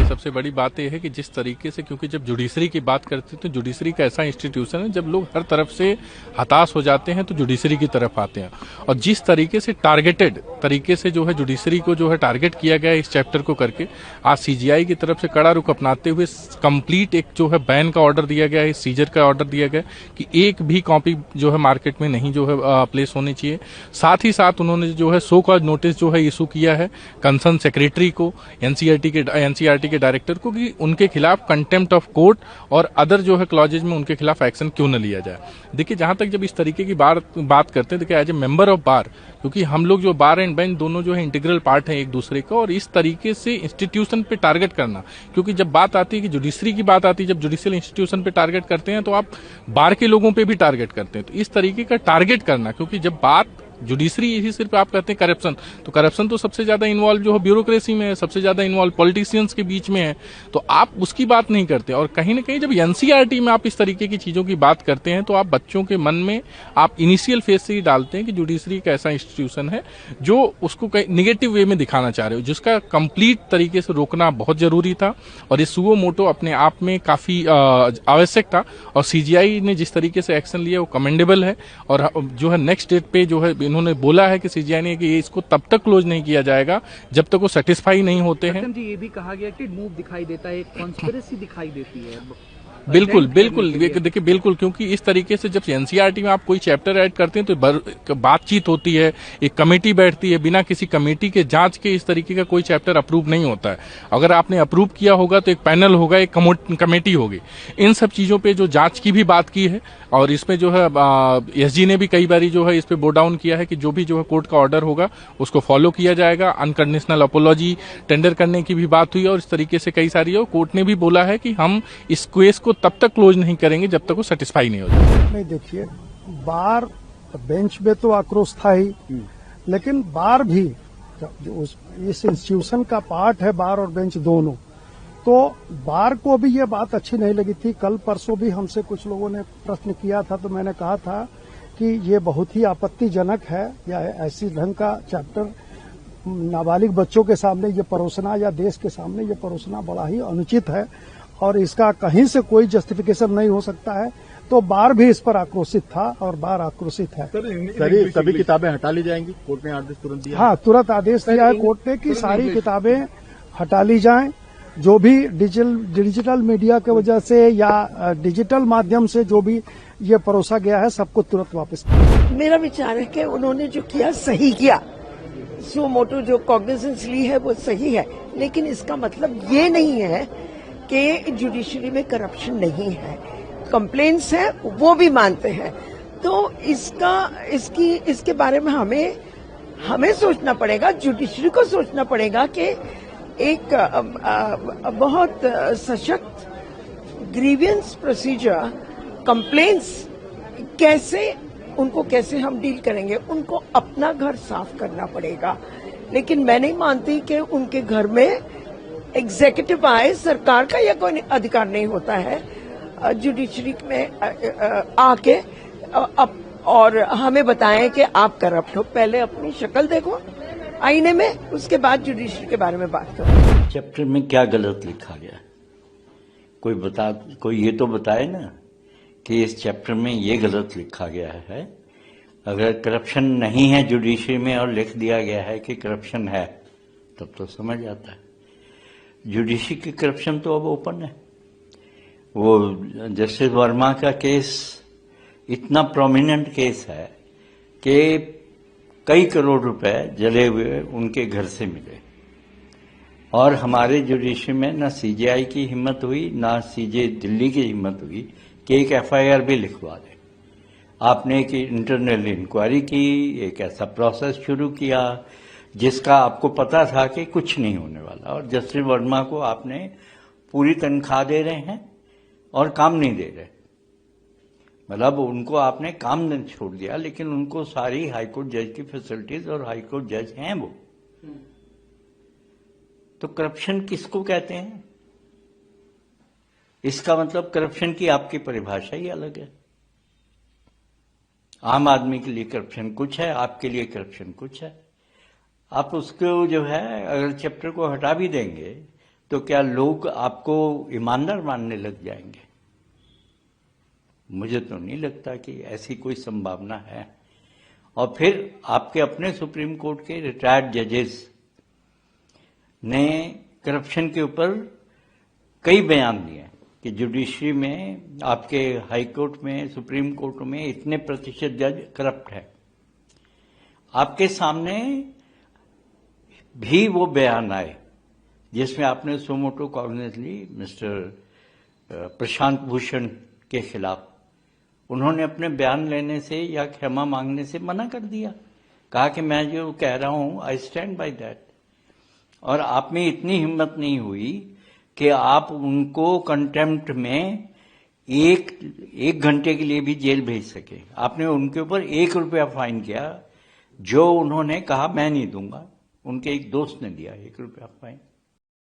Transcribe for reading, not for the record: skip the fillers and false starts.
सबसे बड़ी बात यह है कि जिस तरीके से, क्योंकि जब जुडिशरी की बात करते हैं तो जुडिशरी का ऐसा इंस्टीट्यूशन है, जब लोग हर तरफ से हताश हो जाते हैं तो जुडिशरी की तरफ आते हैं। और जिस तरीके से टारगेटेड तरीके से जो है जुडिशरी को जो है टारगेट किया गया इस चैप्टर को करके, आज सीजीआई की तरफ से कड़ा रुख अपनाते हुए कंप्लीट एक जो है बैन का ऑर्डर दिया गया है, सीजर का ऑर्डर दिया गया कि एक भी कॉपी जो है मार्केट में नहीं जो है प्लेस होनी चाहिए। साथ ही साथ उन्होंने जो है सो कॉज नोटिस जो है इशू किया है कंसर्न सेक्रेटरी को, एनसीईआरटी के डायरेक्टर को, कि उनके खिलाफ कंटेम्प्ट ऑफ कोर्ट और अदर जो है क्लॉजेज में उनके खिलाफ एक्शन क्यों न लिया जाए। देखिए, जहां तक जब इस तरीके की बात करते हैं, देखिए as a member of bar, क्योंकि हम लोग जो बार एंड बेंच दोनों जो है इंटीग्रल पार्ट है एक दूसरे का, और इस तरीके से इंस्टीट्यूशन पे टारगेट करना, क्योंकि जब बात आती है कि जुडिशरी की बात आती है, जब जुडिशियल इंस्टीट्यूशन पे टारगेट करते हैं तो आप बार के लोगों पे भी टारगेट करते हैं। तो इस तरीके का टारगेट करना, क्योंकि जब बात जुडिशरी यही सिर्फ आप कहते हैं करप्शन, तो करप्शन तो सबसे ज्यादा इन्वॉल्व जो है ब्यूरोक्रेसी में है, सबसे ज्यादा इन्वॉल्व पॉलिटिशियंस के बीच में है, तो आप उसकी बात नहीं करते। और कहीं ना कहीं जब एनसीईआरटी में आप इस तरीके की चीजों की बात करते हैं तो आप बच्चों के मन में आप इनिशियल फेज से ही डालते हैं कि जुडिशरी एक ऐसा इंस्टीट्यूशन है जो उसको निगेटिव वे में दिखाना चाह रहे हो, जिसका कंप्लीट तरीके से रोकना बहुत जरूरी था। और ये सुओ मोटो अपने आप में काफी आवश्यक था, और सीजीआई ने जिस तरीके से एक्शन लिया वो कमेंडेबल है। और जो है नेक्स्ट डेट पे जो है इन्होंने बोला है कि सीजीआई ने कि ये इसको तब तक क्लोज नहीं किया जाएगा जब तक वो सेटिस्फाई नहीं होते हैं। जी, ये भी कहा गया कि मूव दिखाई देता है, कॉन्स्पिरेसी दिखाई देती है। बिल्कुल देखिए बिल्कुल, क्योंकि इस तरीके से जब एनसीईआरटी में आप कोई चैप्टर ऐड करते हैं तो बातचीत होती है, एक कमेटी बैठती है, बिना किसी कमेटी के जांच के इस तरीके का कोई चैप्टर अप्रूव नहीं होता है। अगर आपने अप्रूव किया होगा तो एक पैनल होगा, एक कमेटी होगी। इन सब चीजों पे जो जांच की भी बात की है, और इसमें जो है एसजी ने भी कई बारी जो है इस पे बो डाउन किया है कि जो भी जो है कोर्ट का ऑर्डर होगा उसको फॉलो किया जाएगा। अनकंडीशनल अपोलॉजी टेंडर करने की भी बात हुई, और इस तरीके से कई सारी, और कोर्ट ने भी बोला है कि हम इस केस को तब तक क्लोज नहीं करेंगे जब तक वो सेटिस्फाई नहीं हो जाए। नहीं, देखिए, बार बेंच पे तो आक्रोश था ही, लेकिन बार भी जो इस इंस्टीट्यूशन का पार्ट है, बार और बेंच दोनों, तो बार को भी ये बात अच्छी नहीं लगी थी। कल परसों भी हमसे कुछ लोगों ने प्रश्न किया था, तो मैंने कहा था कि ये बहुत ही आपत्तिजनक है, या ऐसी ढंग का चैप्टर नाबालिग बच्चों के सामने ये परोसना, या देश के सामने ये परोसना बड़ा ही अनुचित है, और इसका कहीं से कोई जस्टिफिकेशन नहीं हो सकता है। तो बार भी इस पर आक्रोशित था, और बार आक्रोशित है। सभी किताबें हटा ली जाएंगी, कोर्ट ने आदेश तुरंत दिया। हाँ, तुरंत आदेश दिया है कोर्ट ने कि सारी किताबें हटा ली जाएं। जो भी डिजिटल मीडिया की वजह से या डिजिटल माध्यम से जो भी ये परोसा गया है, सबको तुरंत वापस। मेरा विचार है कि उन्होंने जो किया सही किया, सो मोटो जो कॉग्निजेंस ली है वो सही है, लेकिन इसका मतलब ये नहीं है कि जुडिशरी में करप्शन नहीं है। कंप्लेंट्स है, वो भी मानते हैं। तो इसके बारे में हमें सोचना पड़ेगा, जुडिशरी को सोचना पड़ेगा कि एक बहुत सशक्त ग्रीवियंस प्रोसीजर, कंप्लेंट्स कैसे हम डील करेंगे। उनको अपना घर साफ करना पड़ेगा, लेकिन मैं नहीं मानती कि उनके घर में एग्जीक्यूटिव आए, सरकार का या कोई अधिकार नहीं होता है जुडिशरी में आके और हमें बताएं कि आप करप्ट हो। पहले अपनी शक्ल देखो आईने में, उसके बाद जुडिशरी के बारे में बात करो। चैप्टर में क्या गलत लिखा गया, कोई ये तो बताए ना कि इस चैप्टर में ये गलत लिखा गया है। अगर करप्शन नहीं है जुडिशरी में और लिख दिया गया है कि करप्शन है, तब तो समझ आता है। जुडिशरी की करप्शन तो अब ओपन है। वो जस्टिस वर्मा का केस इतना प्रोमिनेंट केस है कि कई करोड़ रुपए जले हुए उनके घर से मिले, और हमारे जुडिशरी में ना सीजीआई की हिम्मत हुई, ना सीजे दिल्ली की हिम्मत हुई कि एक एफआईआर भी लिखवा दे। आपने एक इंटरनल इंक्वायरी की, एक ऐसा प्रोसेस शुरू किया जिसका आपको पता था कि कुछ नहीं होने वाला, और जस्टिस वर्मा को आपने पूरी तनख्वाह दे रहे हैं और काम नहीं दे रहे। मतलब उनको आपने काम नहीं छोड़ दिया, लेकिन उनको सारी हाईकोर्ट जज की फैसिलिटीज, और हाईकोर्ट जज हैं वो। तो करप्शन किसको कहते हैं? इसका मतलब करप्शन की आपकी परिभाषा ही अलग है। आम आदमी के लिए करप्शन कुछ है, आपके लिए करप्शन कुछ है। आप उसको जो है, अगर चैप्टर को हटा भी देंगे तो क्या लोग आपको ईमानदार मानने लग जाएंगे? मुझे तो नहीं लगता कि ऐसी कोई संभावना है। और फिर आपके अपने सुप्रीम कोर्ट के रिटायर्ड जजेस ने करप्शन के ऊपर कई बयान दिए कि जुडिशरी में, आपके हाई कोर्ट में, सुप्रीम कोर्ट में इतने प्रतिशत जज करप्ट है। आपके सामने भी वो बयान आए जिसमें आपने सुमोटो कॉग्निज ली मिस्टर प्रशांत भूषण के खिलाफ। उन्होंने अपने बयान लेने से या क्षमा मांगने से मना कर दिया, कहा कि मैं जो कह रहा हूं आई स्टैंड बाय दैट। और आप में इतनी हिम्मत नहीं हुई कि आप उनको कंटेम्प्ट में एक घंटे के लिए भी जेल भेज सके। आपने उनके ऊपर ₹1 फाइन किया, जो उन्होंने कहा मैं नहीं दूंगा। उनके एक दोस्त ने दिया ₹1 फाइन।